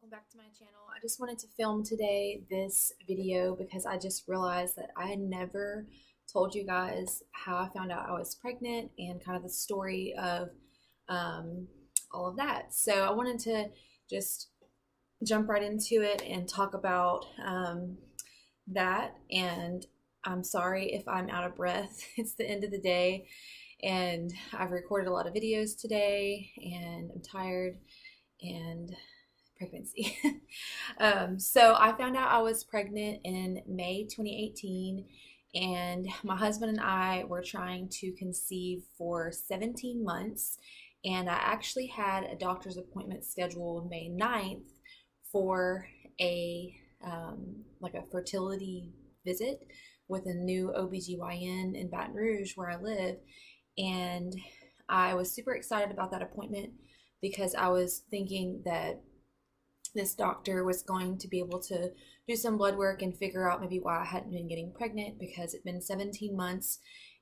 welcome back to my channel. I just wanted to film today this video because I just realized that I had never told you guys how I found out I was pregnant and kind of the story of all of that. So I wanted to just jump right into it and talk about that. And I'm sorry if I'm out of breath. It's the end of the day and I've recorded a lot of videos today and I'm tired and pregnancy. So I found out I was pregnant in May 2018 and my husband and I were trying to conceive for 17 months, and I actually had a doctor's appointment scheduled May 9th for a like a fertility visit with a new OBGYN in Baton Rouge where I live. And I was super excited about that appointment because I was thinking that this doctor was going to be able to do some blood work and figure out maybe why I hadn't been getting pregnant, because it'd been 17 months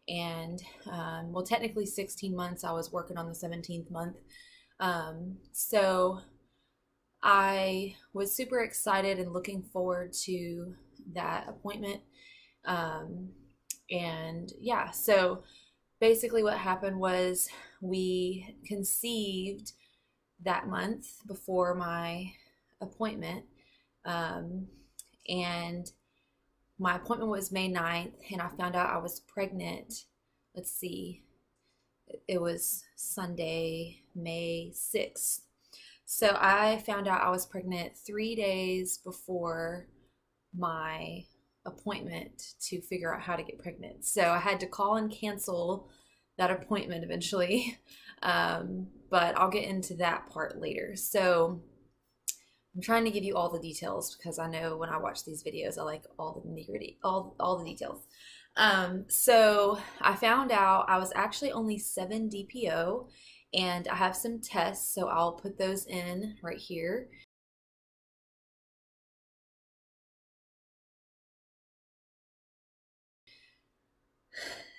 and well, technically 16 months. I was working on the 17th month. So I was super excited and looking forward to that appointment. And yeah, so basically what happened was we conceived that month before my appointment, and my appointment was May 9th and I found out I was pregnant. Let's see, it was Sunday, May 6th. So I found out I was pregnant 3 days before my appointment to figure out how to get pregnant. So I had to call and cancel that appointment eventually. But I'll get into that part later. So I'm trying to give you all the details because I know when I watch these videos, I like all the nitty-gritty, all the details. So I found out I was actually only 7 DPO, and I have some tests, so I'll put those in right here.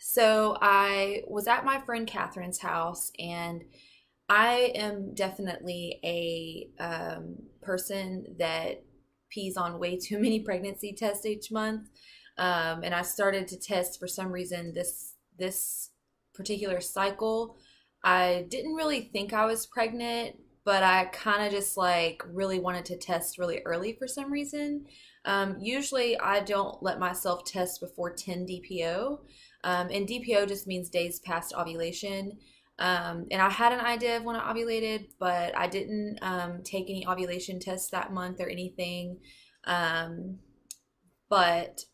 So I was at my friend Catherine's house, and I am definitely a person that pees on way too many pregnancy tests each month. And I started to test for some reason this particular cycle. I didn't really think I was pregnant, but I kind of just like really wanted to test really early for some reason. Usually I don't let myself test before 10 DPO. And DPO just means days past ovulation. And I had an idea of when I ovulated, but I didn't take any ovulation tests that month or anything. But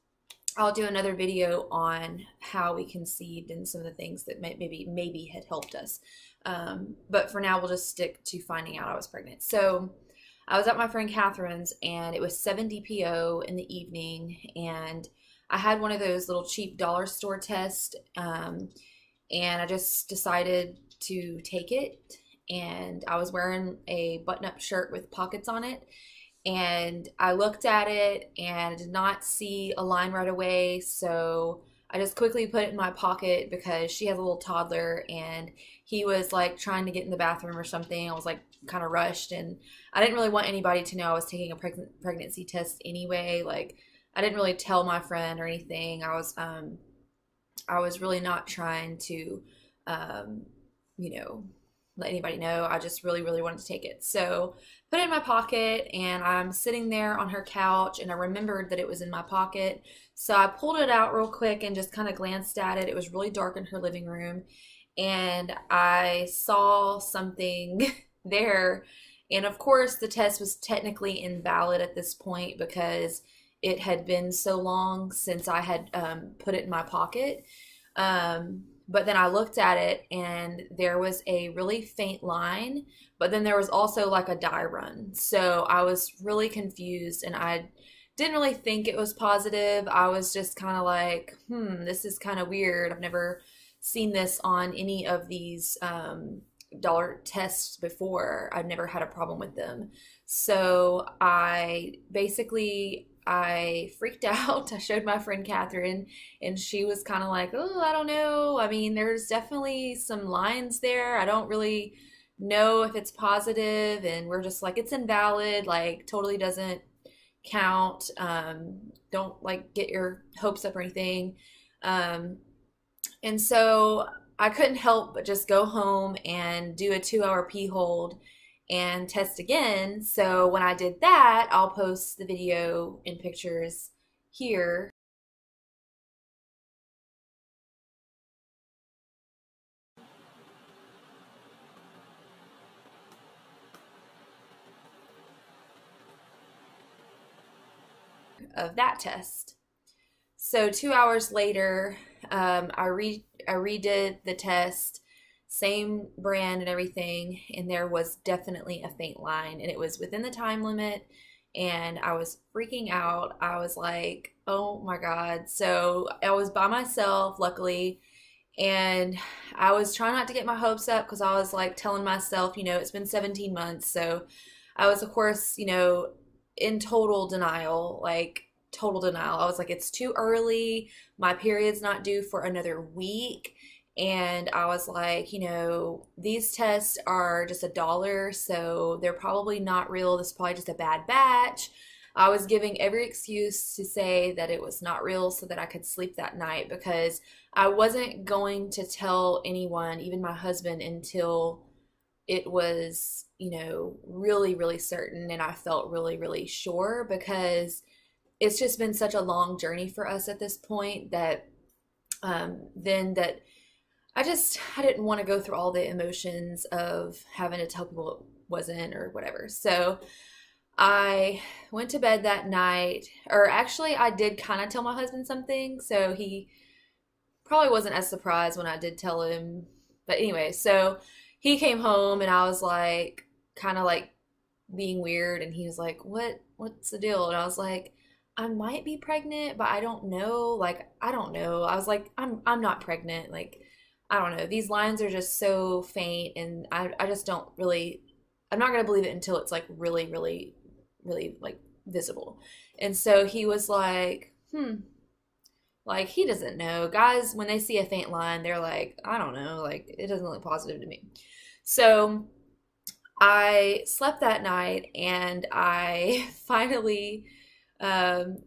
I'll do another video on how we conceived and some of the things that maybe had helped us. But for now, we'll just stick to finding out I was pregnant. So I was at my friend Catherine's, and it was 7 DPO in the evening, and I had one of those little cheap dollar store tests. And I just decided to take it, and I was wearing a button-up shirt with pockets on it, and I looked at it and did not see a line right away, so I just quickly put it in my pocket because she has a little toddler and he was like trying to get in the bathroom or something. I was like kind of rushed, and I didn't really want anybody to know I was taking a pregnancy test anyway. Like, I didn't really tell my friend or anything. I was really not trying to, let anybody know. I just really wanted to take it. So put it in my pocket, and I'm sitting there on her couch, and I remembered that it was in my pocket. So I pulled it out real quick and just kind of glanced at it. It was really dark in her living room, and I saw something there. And of course, the test was technically invalid at this point because it had been so long since I had put it in my pocket. But then I looked at it, and there was a really faint line, but then there was also like a dye run. So I was really confused, and I didn't really think it was positive. I was just kind of like, this is kind of weird. I've never seen this on any of these dollar tests before. I've never had a problem with them. So I freaked out. I showed my friend Catherine, and she was kind of like, oh, I don't know. I mean, there's definitely some lines there. I don't really know if it's positive, and we're just like, it's invalid, like totally doesn't count. Don't like get your hopes up or anything. Um, and so I couldn't help but just go home and do a 2 hour pee hold and test again. So when I did that, I'll post the video and pictures here of that test. So 2 hours later, I redid the test, same brand and everything, and there was definitely a faint line, and it was within the time limit, and I was freaking out. I was like, oh my God. So I was by myself, luckily, and I was trying not to get my hopes up because I was like telling myself, it's been 17 months. So I was, of course, in total denial, like total denial. I was like, it's too early. My period's not due for another week. And I was like, these tests are just $1, so they're probably not real. This is probably just a bad batch. I was giving every excuse to say that it was not real so that I could sleep that night, because I wasn't going to tell anyone, even my husband, until it was, really, really certain and I felt really, really sure, because it's just been such a long journey for us at this point that then that I didn't want to go through all the emotions of having to tell people it wasn't or whatever. So I went to bed that night, or actually I did kind of tell my husband something, so he probably wasn't as surprised when I did tell him. But anyway, so he came home and I was like, kind of like being weird, and he was like, what's the deal? And I was like, I might be pregnant, but I don't know. Like, I don't know. I was like, I'm not pregnant. Like, I don't know. These lines are just so faint, and I just don't really, I'm not going to believe it until it's like really, really, really like visible. And so he was like, like, he doesn't know. Guys, when they see a faint line, they're like, I don't know. Like, it doesn't look positive to me. So I slept that night, and I finally um,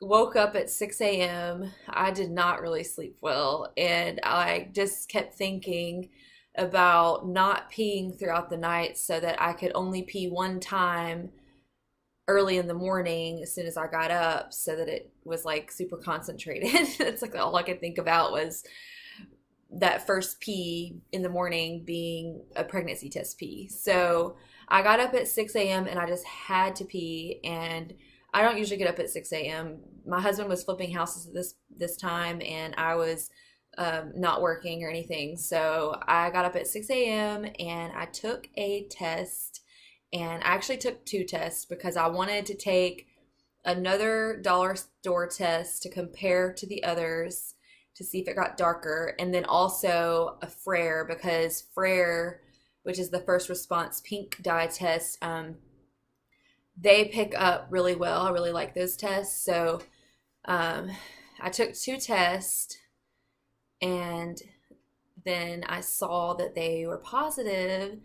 woke up at 6 a.m. I did not really sleep well, and I just kept thinking about not peeing throughout the night so that I could only pee one time early in the morning as soon as I got up, so that it was like super concentrated. It's like all I could think about was that first pee in the morning being a pregnancy test pee. So I got up at 6 a.m. and I just had to pee, and I don't usually get up at 6 a.m. My husband was flipping houses at this time, and I was not working or anything. So I got up at 6 a.m. and I took a test, and I actually took 2 tests because I wanted to take another dollar store test to compare to the others to see if it got darker, and then also a Fabre, because Fabre, which is the first response pink dye test, they pick up really well. I really like those tests. So I took 2 tests, and then I saw that they were positive,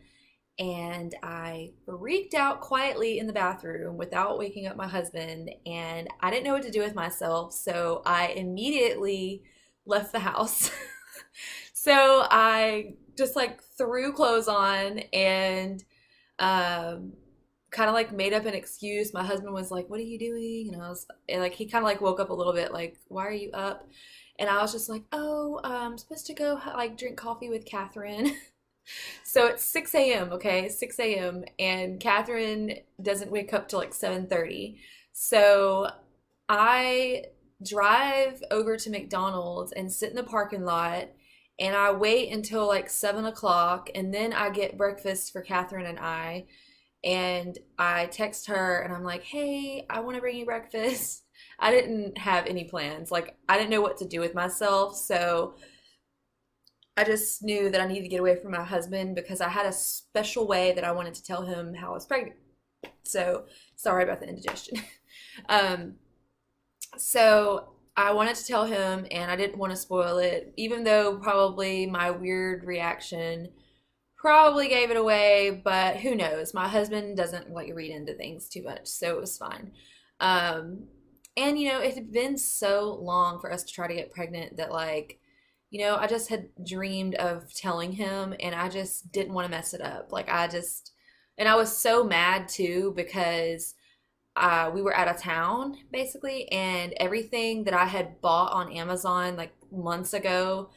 and I freaked out quietly in the bathroom without waking up my husband, and I didn't know what to do with myself, so I immediately left the house. So I just like threw clothes on and kind of like made up an excuse. My husband was like, "What are you doing?" And like, he kind of like woke up a little bit, like, "Why are you up?" And I was just like, "Oh, I'm supposed to go like drink coffee with Catherine." So it's 6 a.m., okay? 6 a.m. and Catherine doesn't wake up till like 7:30. So I drive over to McDonald's and sit in the parking lot, and I wait until like 7 o'clock, and then I get breakfast for Catherine and I. And I text her and I'm like, "Hey, I want to bring you breakfast." I didn't have any plans. Like, I didn't know what to do with myself. So I just knew that I needed to get away from my husband because I had a special way that I wanted to tell him how I was pregnant. So sorry about the indigestion. So I wanted to tell him, and I didn't want to spoil it, even though probably my weird reaction probably gave it away, but who knows? My husband doesn't like read into things too much, so it was fine. Um, and it had been so long for us to try to get pregnant that I just had dreamed of telling him and I just didn't want to mess it up. And I was so mad too because we were out of town basically, and everything that I had bought on Amazon like months ago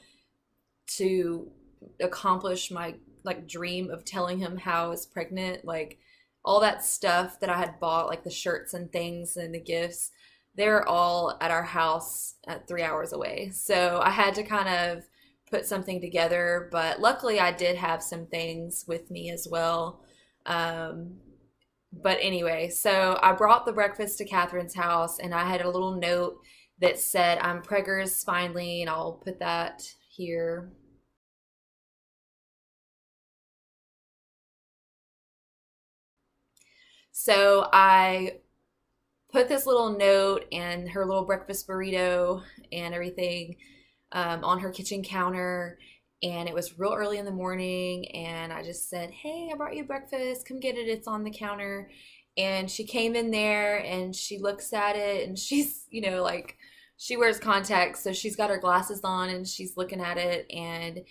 to accomplish my like dream of telling him how I was pregnant, like all that stuff that I had bought, like the shirts and things and the gifts, they're all at our house at 3 hours away. So I had to kind of put something together, but luckily I did have some things with me as well. Um, but anyway, so I brought the breakfast to Catherine's house and I had a little note that said, I'm preggers finally, and I'll put that here. So I put this little note and her little breakfast burrito and everything on her kitchen counter. And it was real early in the morning. And I just said, hey, I brought you breakfast. Come get it. It's on the counter. And she came in there and she looks at it and she's, like she wears contacts. So she's got her glasses on and she's looking at it. And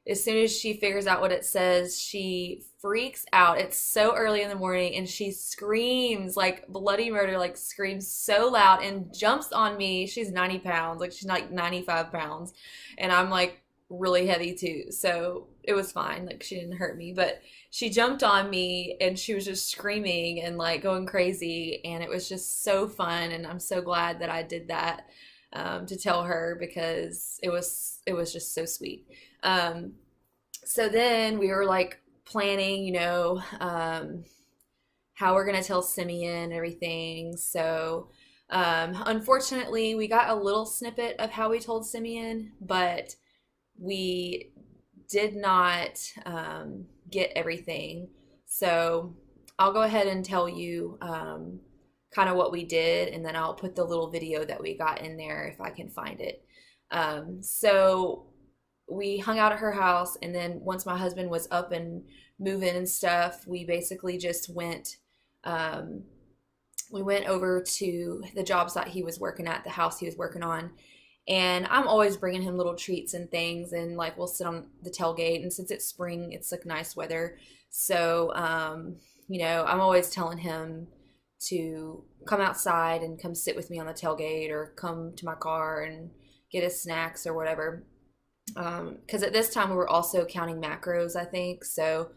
as soon as she figures out what it says, she freaks out. It's so early in the morning and she screams like bloody murder, like screams so loud and jumps on me. She's 90 pounds, like she's like 95 pounds. And I'm like really heavy too. So it was fine. Like she didn't hurt me, but she jumped on me and she was just screaming and like going crazy. And it was just so fun. And I'm so glad that I did that to tell her because it was just so sweet. So then we were like planning, how we're gonna tell Simeon and everything. So, unfortunately, we got a little snippet of how we told Simeon, but we did not get everything. So I'll go ahead and tell you kind of what we did, and then I'll put the little video that we got in there if I can find it. So we hung out at her house, and then once my husband was up and moving and stuff, we basically just went we went over to the job site he was working at, the house he was working on, and I'm always bringing him little treats and things, and like we'll sit on the tailgate, and since it's spring, it's like nice weather, so I'm always telling him to come outside and come sit with me on the tailgate or come to my car and get his snacks or whatever. Because at this time we were also counting macros, I think. So,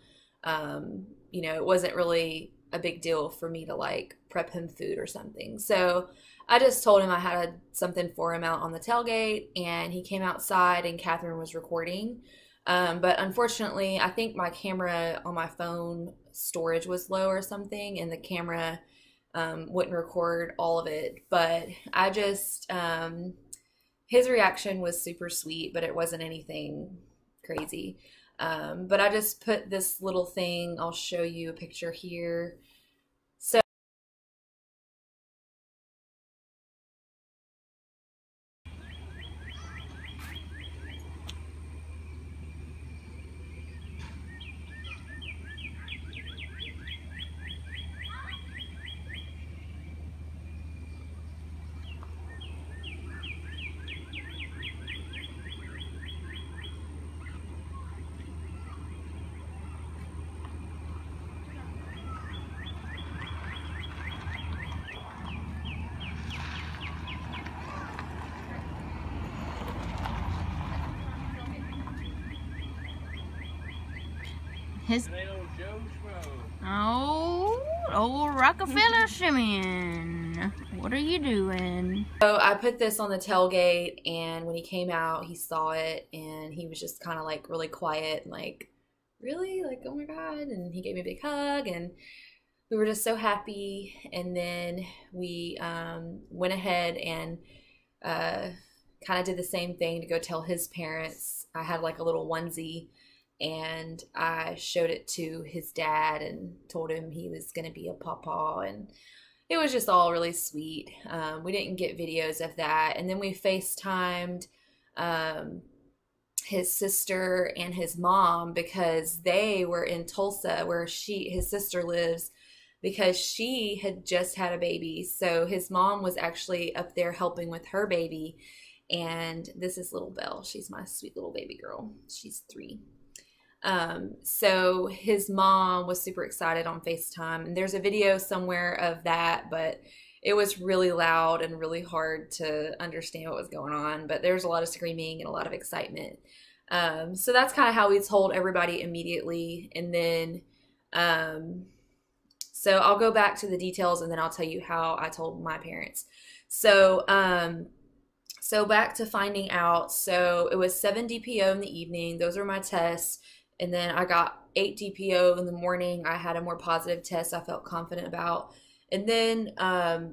it wasn't really a big deal for me to like prep him food or something. So I just told him I had something for him out on the tailgate, and he came outside and Catherine was recording. But unfortunately, I think my camera on my phone storage was low or something, and the camera wouldn't record all of it. But I just his reaction was super sweet, but it wasn't anything crazy. But I just put this little thing, I'll show you a picture here. So His old Rockefeller Simeon, what are you doing? So I put this on the tailgate, and when he came out, he saw it, and he was just kind of like really quiet, and like, really? Like, oh my God. And he gave me a big hug, and we were just so happy. And then we went ahead and kind of did the same thing to go tell his parents. I had like a little onesie, and I showed it to his dad and told him he was going to be a pawpaw, and it was just all really sweet. We didn't get videos of that, and then we FaceTimed his sister and his mom, because they were in Tulsa where his sister lives, because she had just had a baby. So his mom was actually up there helping with her baby. And this is little Belle. She's my sweet little baby girl. She's 3. So his mom was super excited on FaceTime, and there's a video somewhere of that, but it was really loud and really hard to understand what was going on, but there's a lot of screaming and a lot of excitement. So that's kind of how we told everybody immediately. And then, so I'll go back to the details and then I'll tell you how I told my parents. So back to finding out. So it was 7 DPO in the evening. Those were my tests. And then I got 8 DPO in the morning. I had a more positive test I felt confident about. And then I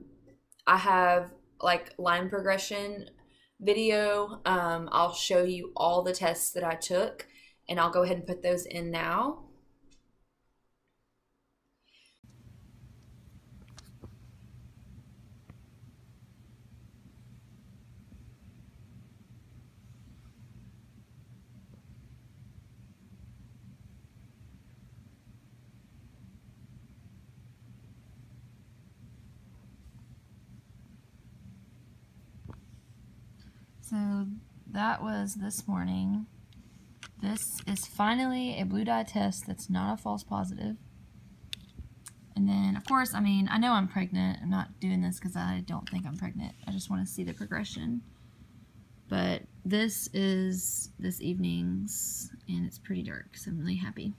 have like line progression video. I'll show you all the tests that I took, and I'll go ahead and put those in now. So that was this morning. This is finally a blue dye test that's not a false positive. And then, of course, I mean, I know I'm pregnant. I'm not doing this because I don't think I'm pregnant. I just want to see the progression. But this is this evening's, and it's pretty dark, so I'm really happy.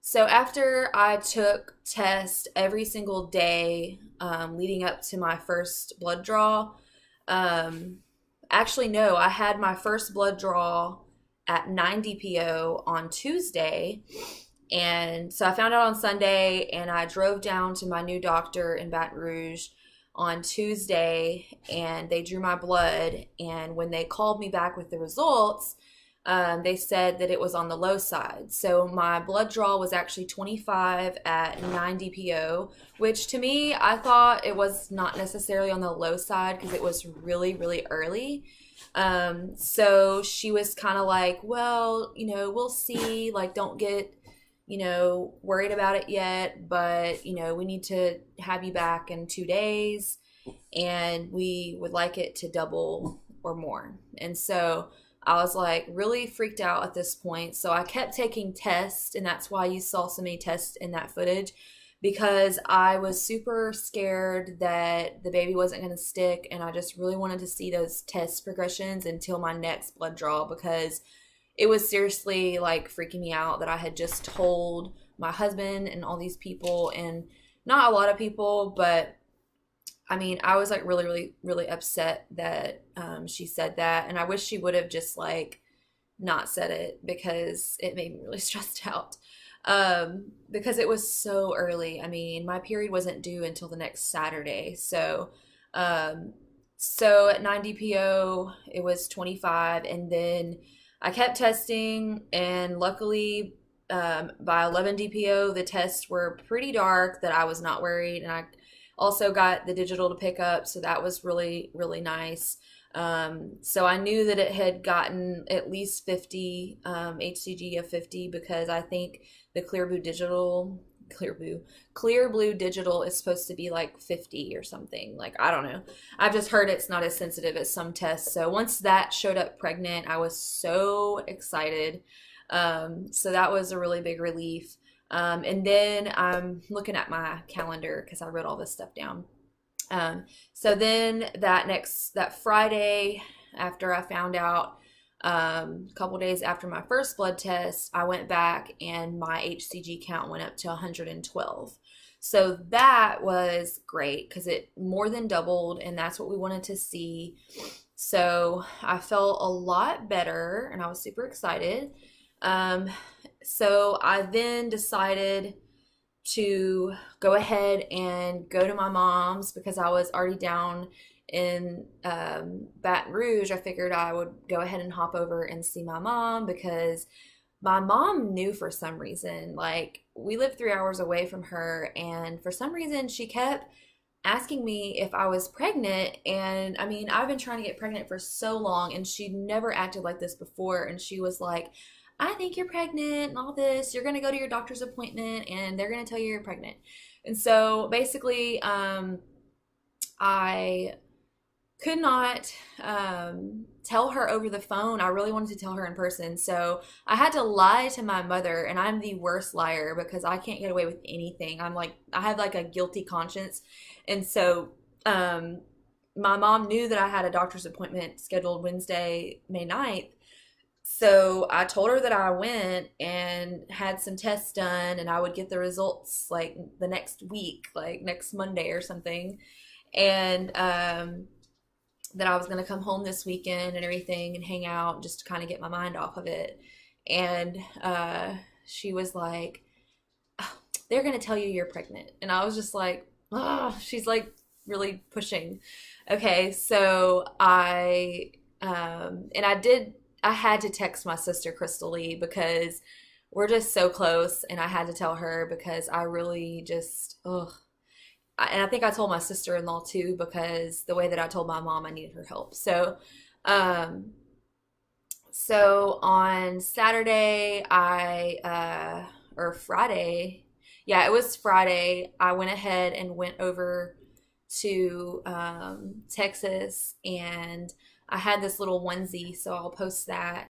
So after I took tests every single day leading up to my first blood draw, actually no, I had my first blood draw at 9 DPO on Tuesday. And so I found out on Sunday, and I drove down to my new doctor in Baton Rouge on Tuesday, and they drew my blood. And when they called me back with the results, they said that it was on the low side. So my blood draw was actually 25 at 9 DPO, which to me, I thought it was not necessarily on the low side because it was really, really early. So she was kind of like, well, you know, we'll see, like, don't get, you know, worried about it yet, but, you know, we need to have you back in 2 days, and we would like it to double or more. And so I was like really freaked out at this point. So I kept taking tests, and that's why you saw so many tests in that footage, because I was super scared that the baby wasn't going to stick, and I just really wanted to see those test progressions until my next blood draw, because it was seriously like freaking me out that I had just told my husband and all these people, and not a lot of people, but I mean, I was like really, really, really upset that she said that, and I wish she would have just like not said it, because it made me really stressed out. Because it was so early. I mean, my period wasn't due until the next Saturday. So at 9 DPO, it was 25, and then I kept testing, and luckily by 11 DPO, the tests were pretty dark that I was not worried, and I also got the digital to pick up, so that was really, really nice. So I knew that it had gotten at least 50, HCG of 50, because I think the Clear Blue Digital is supposed to be like 50 or something. Like, I don't know. I've just heard it's not as sensitive as some tests. So once that showed up pregnant, I was so excited. So that was a really big relief. And then I'm looking at my calendar because I wrote all this stuff down. So then that Friday, after I found out, a couple days after my first blood test, I went back and my HCG count went up to 112. So that was great because it more than doubled, and that's what we wanted to see. So I felt a lot better, and I was super excited. So I then decided to go ahead and go to my mom's because I was already down in Baton Rouge. I figured I would go ahead and hop over and see my mom because my mom knew for some reason, like we lived 3 hours away from her, and for some reason she kept asking me if I was pregnant. And I mean, I've been trying to get pregnant for so long, and she never acted like this before. And she was like, I think you're pregnant and all this. You're going to go to your doctor's appointment and they're going to tell you you're pregnant. And so basically, I could not tell her over the phone. I really wanted to tell her in person. So I had to lie to my mother, and I'm the worst liar because I can't get away with anything. I'm like, I have like a guilty conscience. And so my mom knew that I had a doctor's appointment scheduled Wednesday, May 9th. So I told her that I went and had some tests done, and I would get the results like the next week, like next Monday or something. And that I was going to come home this weekend and everything and hang out just to kind of get my mind off of it. And she was like, oh, they're going to tell you you're pregnant. And I was just like, oh, she's like really pushing. Okay, so I had to text my sister Crystal Lee because we're just so close, and I had to tell her because I really just, ugh. And I think I told my sister-in-law too because the way that I told my mom I needed her help. So, so on Saturday, or Friday, yeah, it was Friday, I went ahead and went over to Texas, and I had this little onesie, so I'll post that.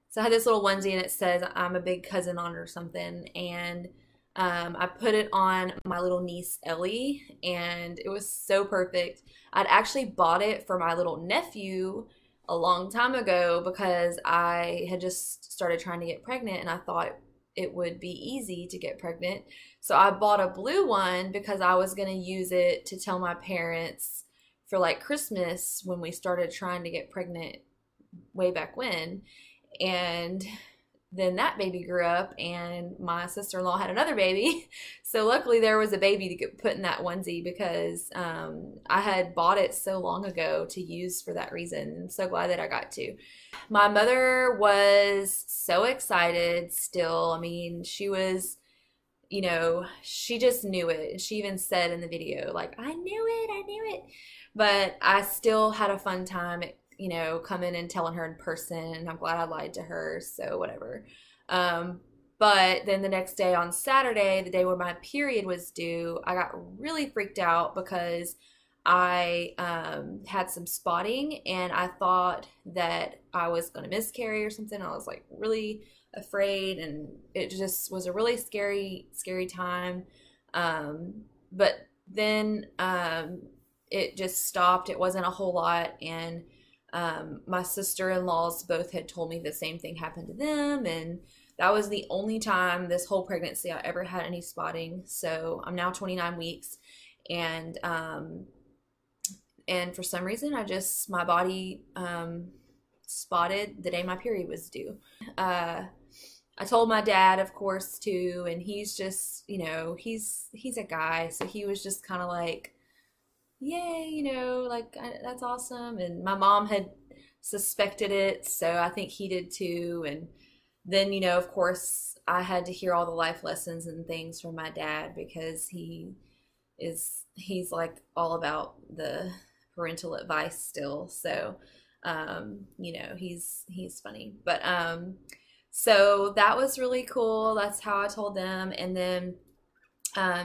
So I had this little onesie, and it says I'm a big cousin on it or something. And I put it on my little niece Ellie, and it was so perfect. I'd actually bought it for my little nephew a long time ago because I had just started trying to get pregnant, and I thought it would be easy to get pregnant. So I bought a blue one because I was going to use it to tell my parents for like Christmas when we started trying to get pregnant way back when. And then that baby grew up, and my sister-in-law had another baby. So luckily there was a baby to get put in that onesie because I had bought it so long ago to use for that reason. I'm so glad that I got to. My mother was so excited still. I mean, she was, you know, she just knew it. She even said in the video, like, I knew it. But I still had a fun time, you know, coming and telling her in person, and I'm glad I lied to her, so whatever. But then the next day on Saturday, the day where my period was due, I got really freaked out because I had some spotting, and I thought that I was going to miscarry or something. I was like really afraid, and it just was a really scary time. But then it just stopped. It wasn't a whole lot, and my sister-in-laws both had told me the same thing happened to them, and that was the only time this whole pregnancy I ever had any spotting. So I'm now 29 weeks, and for some reason my body spotted the day my period was due. I told my dad, of course, too, and he's just, you know, he's a guy, so he was just kind of like, yay, you know, like, that's awesome. And my mom had suspected it, so I think he did too. And then, you know, of course, I had to hear all the life lessons and things from my dad because he's like all about the parental advice still. So, you know, he's funny. But so that was really cool. That's how I told them. And then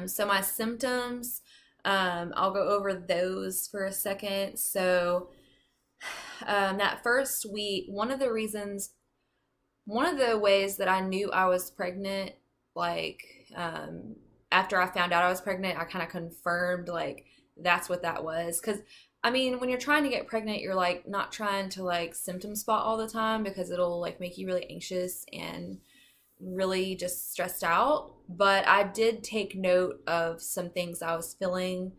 so my symptoms, I'll go over those for a second. So that first week, one of the ways that I knew I was pregnant, like after I found out I was pregnant, I kind of confirmed like that's what that was. Because I mean, when you're trying to get pregnant, you're like not trying to like symptom spot all the time because it'll like make you really anxious, and really just stressed out, but I did take note of some things I was feeling,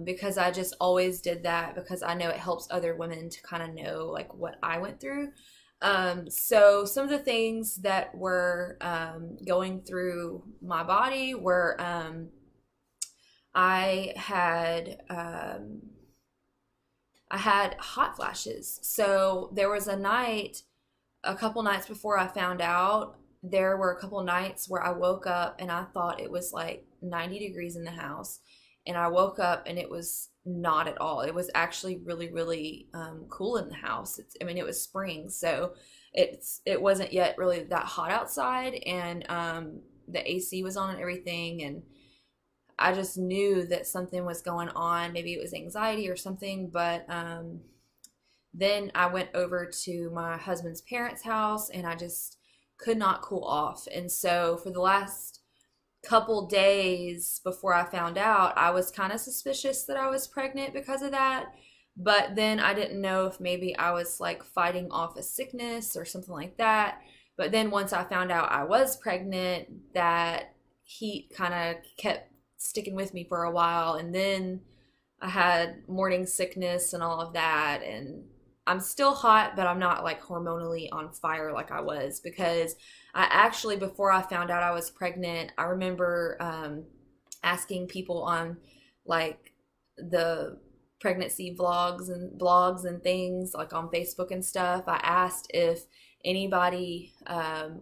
because I just always did that because I know it helps other women to kind of know like what I went through. So some of the things that were going through my body were I had hot flashes. So there was a couple nights before I found out, there were a couple nights where I woke up and I thought it was like 90 degrees in the house. And I woke up and it was not at all. It was actually really, really cool in the house. I mean, it was spring, so it wasn't yet really that hot outside, and the AC was on and everything, and I just knew that something was going on. Maybe it was anxiety or something, but then I went over to my husband's parents' house and I just could not cool off. And so for the last couple days before I found out, I was kind of suspicious that I was pregnant because of that. But then I didn't know if maybe I was like fighting off a sickness or something like that. But then once I found out I was pregnant, that heat kind of kept sticking with me for a while. And then I had morning sickness and all of that. And I'm still hot, but I'm not like hormonally on fire like I was, because I actually, before I found out I was pregnant, I remember asking people on like the pregnancy vlogs and blogs and things like on Facebook and stuff. I asked if anybody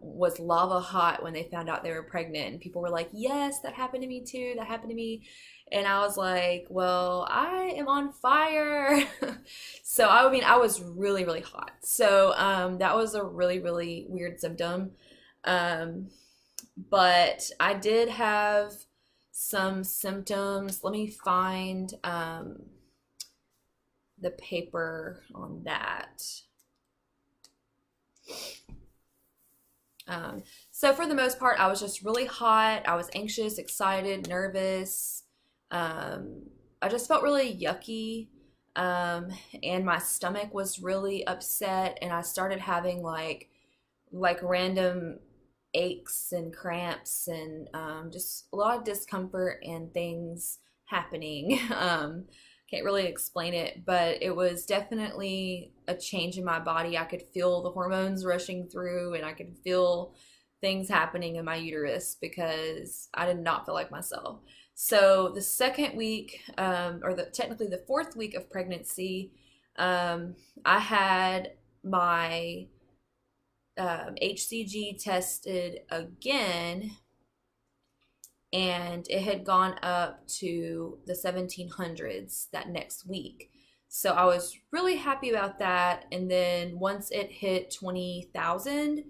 was lava hot when they found out they were pregnant, and people were like, yes, that happened to me too, that happened to me. And I was like, well, I am on fire. So I mean, I was really, really hot. So that was a really, really weird symptom. But I did have some symptoms. Let me find the paper on that. So for the most part, I was just really hot. I was anxious, excited, nervous. I just felt really yucky. And my stomach was really upset, and I started having like random aches and cramps, and just a lot of discomfort and things happening. Can't really explain it, but it was definitely a change in my body. I could feel the hormones rushing through, and I could feel things happening in my uterus because I did not feel like myself. So the second week, technically the fourth week of pregnancy, I had my HCG tested again, and it had gone up to the 1700s that next week. So I was really happy about that. And then once it hit 20,000,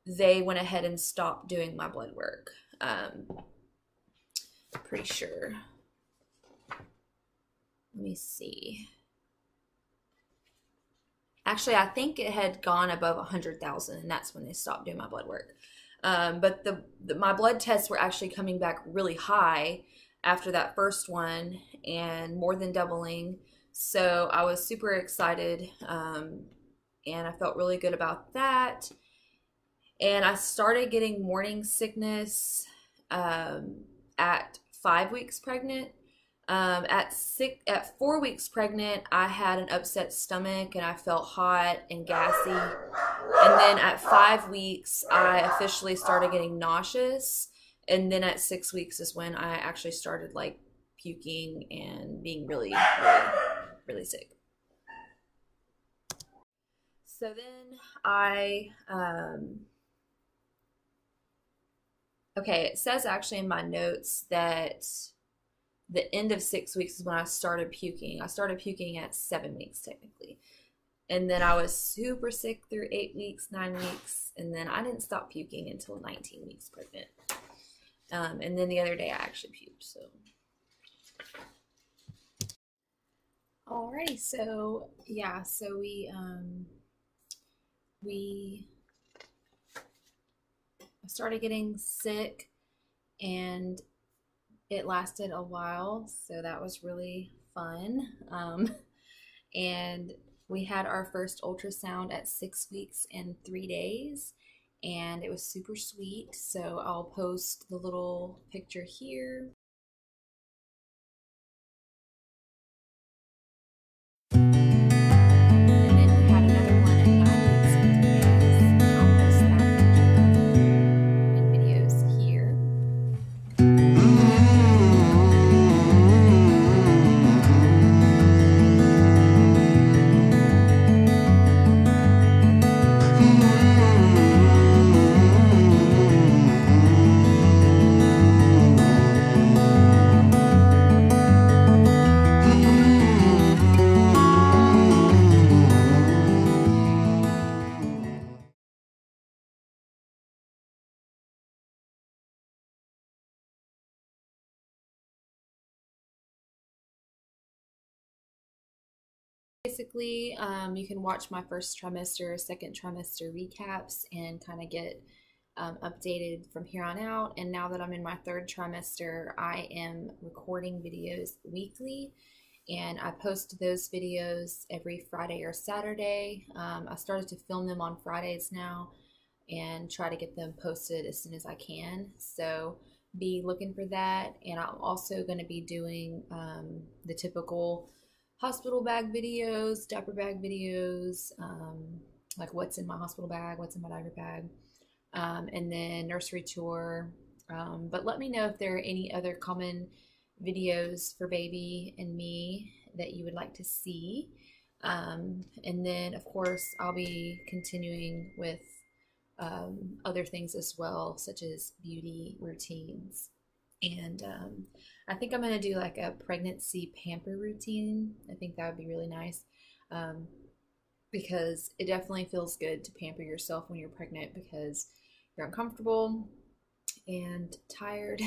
they went ahead and stopped doing my blood work. Pretty sure. Let me see. Actually, I think it had gone above 100,000, and that's when they stopped doing my blood work. But my blood tests were actually coming back really high after that first one, and more than doubling. So I was super excited, and I felt really good about that. And I started getting morning sickness at 5 weeks pregnant. At 4 weeks pregnant, I had an upset stomach and I felt hot and gassy. And then at 5 weeks, I officially started getting nauseous. And then at 6 weeks is when I actually started like puking and being really, really, really sick. So then okay, it says actually in my notes that the end of 6 weeks is when I started puking. I started puking at 7 weeks technically. And then I was super sick through 8 weeks, 9 weeks, and then I didn't stop puking until 19 weeks pregnant. And then the other day I actually puked, so. Alrighty, so yeah, so we started getting sick, and it lasted a while, so that was really fun. And we had our first ultrasound at 6 weeks and 3 days, and it was super sweet. So I'll post the little picture here. Basically, you can watch my first trimester, second trimester recaps and kind of get updated from here on out. And now that I'm in my third trimester, I am recording videos weekly, and I post those videos every Friday or Saturday. I started to film them on Fridays now and try to get them posted as soon as I can. So be looking for that. And I'm also going to be doing the typical hospital bag videos, diaper bag videos, like what's in my hospital bag, what's in my diaper bag, and then nursery tour. But let me know if there are any other common videos for baby and me that you would like to see. And then, of course, I'll be continuing with other things as well, such as beauty routines. And I think I'm going to do like a pregnancy pamper routine. I think that would be really nice, because it definitely feels good to pamper yourself when you're pregnant because you're uncomfortable and tired.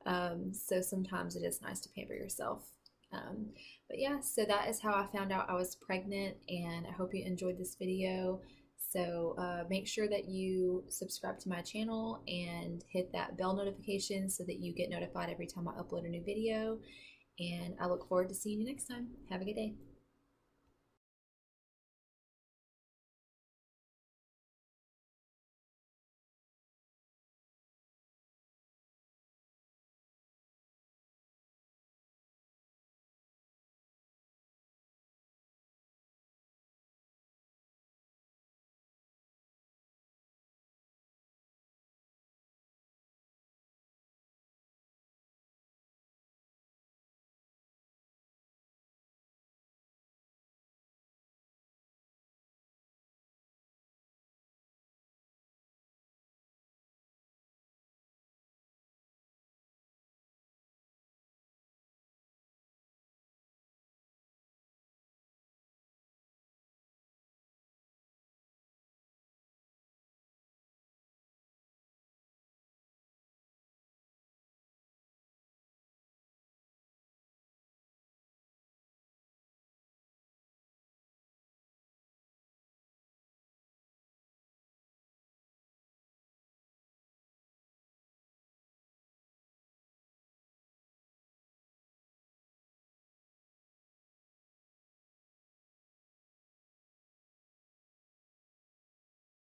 So sometimes it is nice to pamper yourself. But yeah, so that is how I found out I was pregnant, and I hope you enjoyed this video. So make sure that you subscribe to my channel and hit that bell notification so that you get notified every time I upload a new video. And I look forward to seeing you next time. Have a good day.